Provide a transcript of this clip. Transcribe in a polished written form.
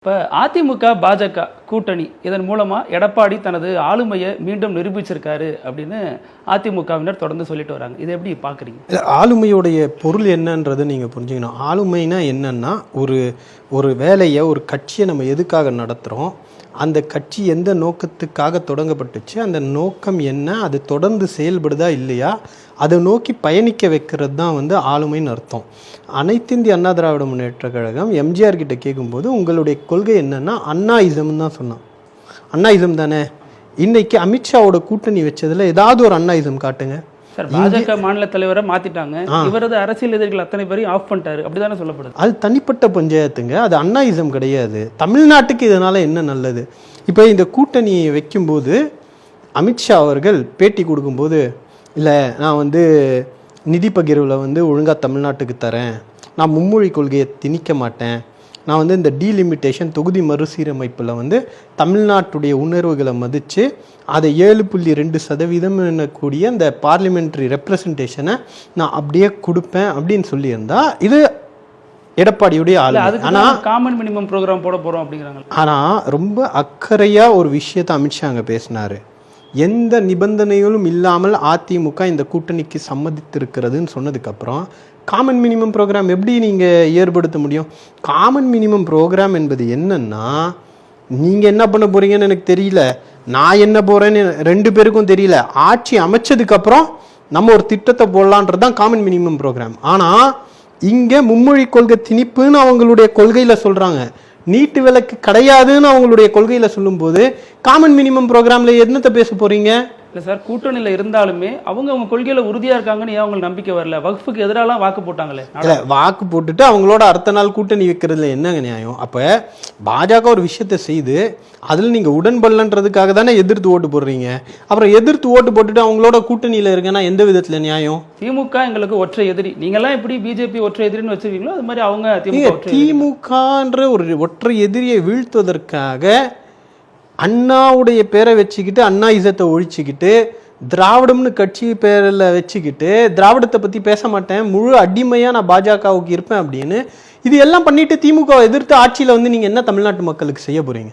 இப்போ அதிமுக பாஜக கூட்டணி இதன் மூலமாக எடப்பாடி தனது ஆளுமையை மீண்டும் நிரூபிச்சிருக்காரு அப்படின்னு அதிமுகவினர் தொடர்ந்து சொல்லிட்டு வராங்க. இதை எப்படி பார்க்குறீங்க? ஆளுமையுடைய பொருள் என்னன்றதை நீங்கள் புரிஞ்சுக்கணும். ஆளுமைனா என்னன்னா ஒரு வேலையை ஒரு கட்சியை நம்ம எதுக்காக நடத்துகிறோம், அந்த கட்சி எந்த நோக்கத்துக்காக தொடங்கப்பட்டுச்சு, அந்த நோக்கம் என்ன, அது தொடர்ந்து செயல்படுதா இல்லையா, அதை நோக்கி பயணிக்க வைக்கிறது தான் ஆளுமைன்னு அர்த்தம். அனைத்து இந்திய அண்ணா திராவிட முன்னேற்ற கழகம் எம்ஜிஆர் கிட்ட கேட்கும்போது உங்களுடைய கொள்கை என்னன்னா அண்ணாயிசம் தான் சொன்னான். அண்ணாயிசம் தானே. இன்னைக்கு அமித்ஷாவோட கூட்டணி வச்சதுல ஏதாவது ஒரு அண்ணாயிசம் காட்டுங்க. பாஜக மாநில தலைவரை மாத்திட்டாங்க, இவரது அரசியல் எதிரிகள் அத்தனை பேரையும் ஆஃப் பண்ணிட்டாரு, அப்படிதானே சொல்லப்படுது. அது தனிப்பட்ட பஞ்சாயத்துங்க, அது அண்ணாயிசம் கிடையாது. தமிழ்நாட்டுக்கு இதனால என்ன நல்லது? இப்போ இந்த கூட்டணியை வைக்கும்போது அமித்ஷா அவர்கள் பேட்டி கொடுக்கும்போது, இல்லை நான் நிதி பகிர்வில் ஒழுங்காக தமிழ்நாட்டுக்கு தரேன், நான் மும்மொழி கொள்கையை திணிக்க மாட்டேன், நான் இந்த டீலிமிட்டேஷன் தொகுதி மறுசீரமைப்பில் தமிழ்நாட்டுடைய உணர்வுகளை மதித்து அதை 7.2% கூடிய அந்த பார்லிமெண்ட்ரி ரெப்ரசன்டேஷனை நான் அப்படியே கொடுப்பேன் அப்படின்னு சொல்லியிருந்தா இது எடப்பாடியுடைய ஆளு. ஆனால் காமன் மினிமம் ப்ரோக்ராம் போட போகிறோம் அப்படிங்கிறாங்க. ஆனால் ரொம்ப அக்கறையாக ஒரு விஷயத்தை அமித்ஷா அங்கே பேசினார். எந்த நிபந்தனைகளும் இல்லாமல் அதிமுக இந்த கூட்டணிக்கு சம்மதித்திருக்கிறதுன்னு சொன்னதுக்கப்புறம் காமன் மினிமம் ப்ரோக்ராம் எப்படி நீங்கள் ஏற்படுத்த முடியும்? காமன் மினிமம் ப்ரோக்ராம் என்பது என்னன்னா, நீங்கள் என்ன பண்ண போகிறீங்கன்னு எனக்கு தெரியல, நான் என்ன போகிறேன்னு 2 பேருக்கும் தெரியல. ஆட்சி அமைச்சதுக்கப்புறம் நம்ம ஒரு திட்டத்தை போடலான்றது தான் காமன் மினிமம் ப்ரோக்ராம். ஆனால் இங்கே மும்மொழி கொள்கை திணிப்புன்னு அவங்களுடைய கொள்கையில் சொல்கிறாங்க, நீட்டு விலக்கு கிடையாதுன்னு அவங்களுடைய கொள்கையில் சொல்லும்போது காமன் மினிமம் ப்ரோக்ராமில் என்னத்தை பேச போகிறீங்க? இல்லை சார், கூட்டணியில் இருந்தாலுமே அவங்க கொள்கையில் உறுதியாக இருக்காங்கன்னு ஏன் அவங்களுக்கு நம்பிக்கை வரல? வக்ஃபுக்கு எதிராலாம் வாக்கு போட்டாங்களே. இல்லை, வாக்கு போட்டுட்டு அவங்களோட அடுத்த நாள் கூட்டணி வைக்கிறதுல என்னங்க நியாயம்? அப்போ பாஜக ஒரு விஷயத்தை செய்து அதில் நீங்கள் உடன்படலன்றதுக்காக தானே எதிர்த்து ஓட்டு போடுறீங்க. அப்புறம் எதிர்த்து ஓட்டு போட்டுட்டு அவங்களோட கூட்டணியில் இருக்கேன்னா எந்த விதத்தில் நியாயம்? திமுக எங்களுக்கு ஒற்றை எதிரி, நீங்கள்லாம் எப்படி பிஜேபி ஒற்றை எதிரின்னு வச்சுருக்கீங்களோ அது மாதிரி அவங்க திமுகன்ற ஒரு ஒற்றை எதிரியை வீழ்த்துவதற்காக அண்ணாவுடைய பேரை வச்சுக்கிட்டு அண்ணாயிசத்தை ஒழிச்சுக்கிட்டு திராவிடம்னு கட்சி பேரில் வச்சுக்கிட்டு திராவிடத்தை பற்றி பேச மாட்டேன், முழு அடிமையாக நான் பாஜகவுக்கு இருப்பேன் அப்படின்னு இது எல்லாம் பண்ணிட்டு திமுக எதிர்த்து ஆட்சியில் நீங்கள் என்ன தமிழ்நாட்டு மக்களுக்கு செய்ய போகிறீங்க?